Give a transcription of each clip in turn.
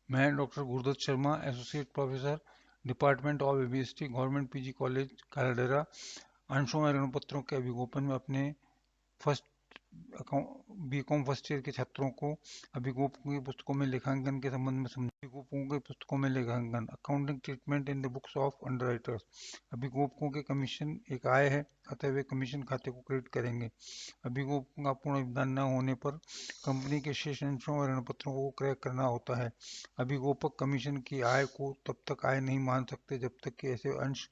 मैं doctor Gurdutt Sharma, associate professor, department of ABST, government PG college Kaladera, अंशों और ऋणपत्रों के अभिगोपन में अपने फर्स्ट बीकॉम फर्स्ट ईयर के छात्रों को अभिगोपकों की पुस्तकों में लेखांकन के संबंध में समझ। अभिगोपकों के पुस्तकों में लेखांकन, accounting treatment in the books of underwriters. अभिगोपकों के कमीशन एक आय है, अतः वे कमीशन खाते को क्रेडिट करेंगे। अभिगोपकों का पूर्ण योगदान न होने पर कंपनी के शेष अंशों और ऋणपत्रों को क्रय करना होता है। अभिगोपक कमीशन की आय को तब तक आय नहीं मान सकते जब तक कि ऐसे अंश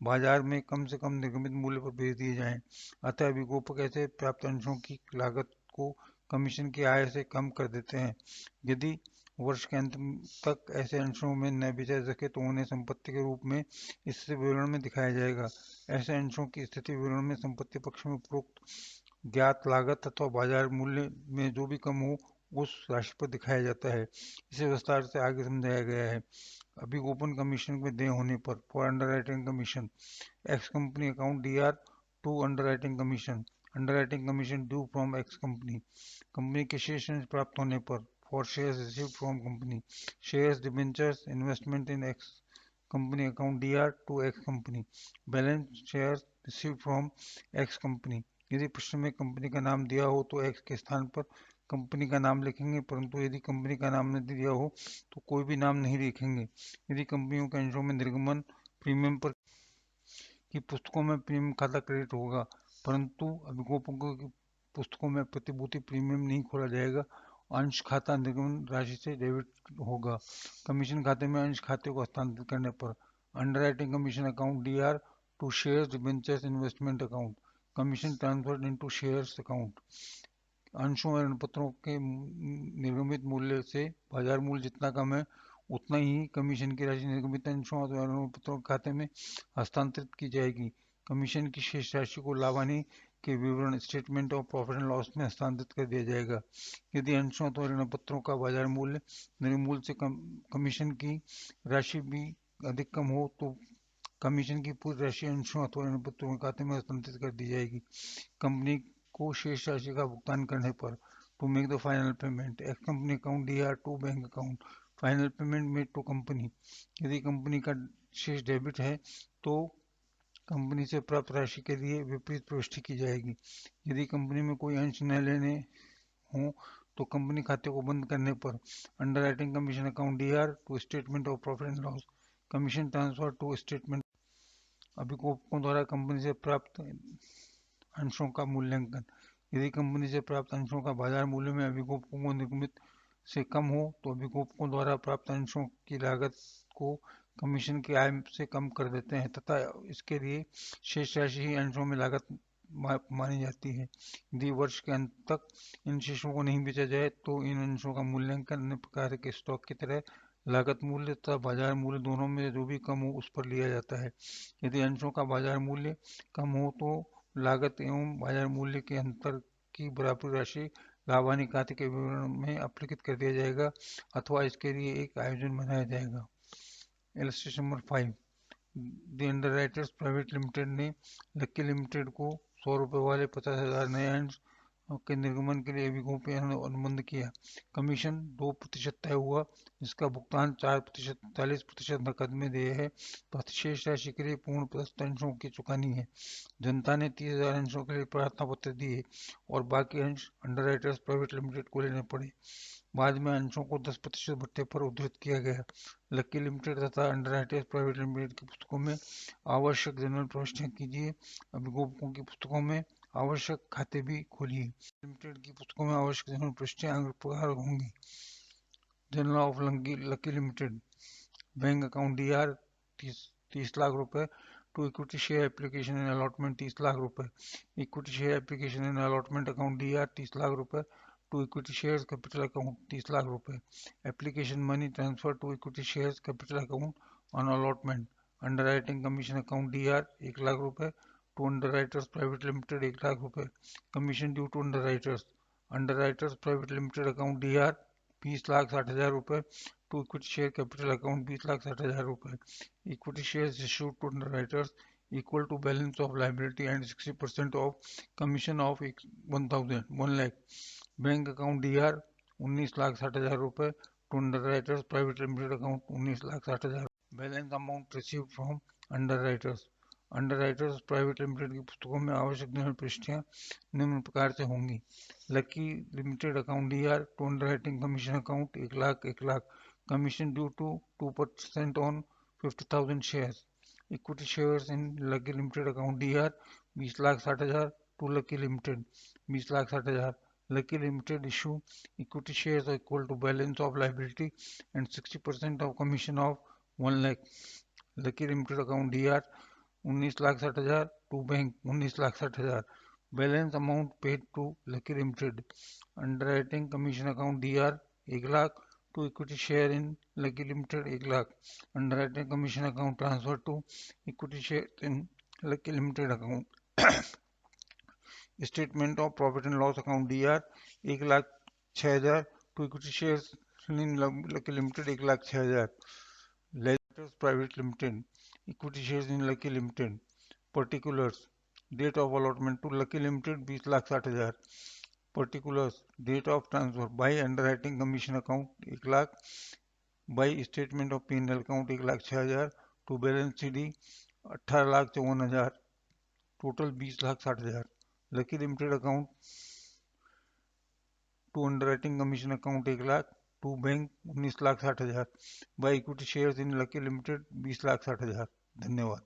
बाजार में कम से कम निर्गमित मूल्य पर बेच दिए जाएं। अतः अभिगोपक ऐसे प्राप्त अंशों की लागत को कमीशन की आय से कम कर देते हैं। यदि वर्ष के अंत तक ऐसे अंशों में न बेचा जा सके तो उन्हें संपत्ति के रूप में स्थिति विवरण में दिखाया जाएगा। ऐसे अंशों की स्थिति विवरण में संपत्ति पक्ष में उपरोक्त ज्ञात लागत अथवा बाजार मूल्य में जो भी कम हो उस राशि पर दिखाया जाता है। इसे विस्तार से आगे समझाया गया है। अभिगोपन कमीशन में देय होने पर for underwriting commission, X company account D R to underwriting commission, underwriting commission due from X company. Company के शेष अंश प्राप्त होने पर for shares received from company, shares debentures investment in X company account D R to X company, balance shares received from X company. यदि प्रश्न में company का नाम दिया हो तो एक्स के स्थान पर कंपनी का नाम लिखेंगे, परंतु यदि कंपनी का नाम न दिया हो तो कोई भी नाम नहीं लिखेंगे। यदि कंपनियों के अंशों में निर्गमन प्रीमियम पर की पुस्तकों में प्रीमियम खाता क्रेडिट होगा, परंतु अभिगोपकों की पुस्तकों में प्रतिभूति प्रीमियम नहीं खोला जाएगा। अंश खाता निर्गमन राशि से डेबिट होगा। कमीशन खाते में अंश खाते को हस्तांतरित करने पर underwriting commission account D R to shares debentures investment account, commission transferred into shares account. अंशों और ऋणपत्रों के निर्गमित मूल्य से बाजार मूल्य जितना कम है उतना ही कमीशन की राशि निर्गमित अंशों और ऋणपत्रों के खाते में हस्तांतरित की जाएगी। कमीशन की शेष राशि को लाभ हानि के विवरण statement of profit and loss में हस्तांतरित कर दिया जाएगा। यदि अंशों और ऋणपत्रों का बाजार मूल्य निर्मूल से कमीशन की राशि भी अधिक कम हो तो कमीशन की पूरी राशि अंशों अथवा ऋणपत्रों के खाते में हस्तांतरित कर दी जाएगी। कंपनी को शेष राशि का भुगतान करने पर to make the final payment, X company account D R to bank account, final payment made to company. यदि कंपनी का शेष डेबिट है तो कंपनी से प्राप्त राशि के लिए विपरीत प्रविष्टि की जाएगी। यदि कंपनी में कोई अंश न लेने हो तो कंपनी खाते को बंद करने पर underwriting commission account D R to statement of profit and loss, commission transfer to statement. अभिगोपकों द्वारा कंपनी से प्राप्त अंशों का मूल्यांकन, यदि कंपनी से प्राप्त अंशों का बाजार मूल्य में अभिगोपकों को निर्गमित से कम हो तो अभिगोपकों द्वारा प्राप्त अंशों की लागत को कमीशन की आय से कम कर देते हैं तथा इसके लिए शेष राशि ही अंशों में लागत मानी जाती है। यदि वर्ष के अंत तक इन शेषों को नहीं बेचा जाए तो इन अंशों का मूल्यांकन अन्य प्रकार के स्टॉक की तरह लागत मूल्य तथा बाजार मूल्य दोनों में जो भी कम हो उस पर लिया जाता है। यदि अंशों का बाजार मूल्य कम हो तो लागत एवं बाजार मूल्य के अंतर की बराबर राशि लाभ हानि खाते के विवरण में अपलिखित कर दिया जाएगा अथवा इसके लिए एक आयोजन बनाया जाएगा। Illustration number 5, the underwriters private limited ने लक्की लिमिटेड को 100 रुपए वाले 50,000 नए अंश के निर्गमन के लिए अभिगोपन अनुबंध किया। कमीशन 2% तय हुआ, जिसका भुगतान 4%, 40% नकद में देय है तो शेष राशि के लिए पूर्ण प्रदत्त अंशों की चुकानी है। जनता ने 30,000 अंशों के लिए प्रार्थना पत्र दिए और बाकी अंश अंडरराइटर्स प्राइवेट लिमिटेड को लेने पड़े। बाद में अंशों को 10% भत्ते पर उद्धृत किया गया। लक्की लिमिटेड तथा अंडरराइटर्स प्राइवेट लिमिटेड की पुस्तकों में आवश्यक जनरल प्रविष्टियां कीजिए। अभिगोपकों की पुस्तकों में आवश्यक खाते भी खोलिए। लिमिटेड की पुस्तकों में आवश्यक जनरल प्रविष्टियां अगले प्रकार होंगी। Journal of Lucky limited, bank account Dr 30 lakh रुपए to equity share application and allotment 30 lakh रुपए, equity share application and allotment account Dr 30 lakh रुपए to equity share capital account 30 lakh रुपए, application money transfer to equity share capital account on allotment, underwriting commission account Dr 1 lakh रुपए to underwriters private limited 1 lakh रुपए, commission due to underwriters, underwriters private limited account DR 20,60,000 रुपए to equity share capital account 20,60,000 रुपए, equity shares issued to underwriters equal to balance of liability and 60% of commission of 1 lakh, bank account DR 19,60,000 रुपए to underwriters private limited account 19,60,000। Balance amount received from underwriters. Underwriters private limited की पुस्तकों में आवश्यक निम्न पृष्ठियां निम्न प्रकार से होंगी। Lucky Limited account D R to underwriting commission account 1,00,000 commission due to 2% on 50,000 shares. Equity shares in Lucky Limited account DR 20,60,000 to Lucky Limited 20,60,000। Lucky Limited issue equity shares equal to balance of liability and 60% of commission of 1 lakh. Lucky Limited account DR 19,60,000 to bank 19,60,000। Balance amount paid to Lucky Limited. Underwriting commission account DR 1,00,000 to equity share in Lucky Limited 1,00,000। Underwriting commission account transfer to equity share in Lucky Limited account. Statement of profit and loss account DR 1,06,000 to equity shares in Lucky Limited 1,06,000। Ledgers private limited equity shares in Lucky Limited. Particulars date of allotment to Lucky Limited 20,60,000। Particulars date of transfer by underwriting commission account 1,00,000 by statement of P&L account 1,06,000 to balance CD 18,54,000 total 20,60,000। Lucky Limited account to underwriting commission account 1,00,000 to bank 19,60,000 by equity shares in Lucky Limited 20,60,000। धन्यवाद।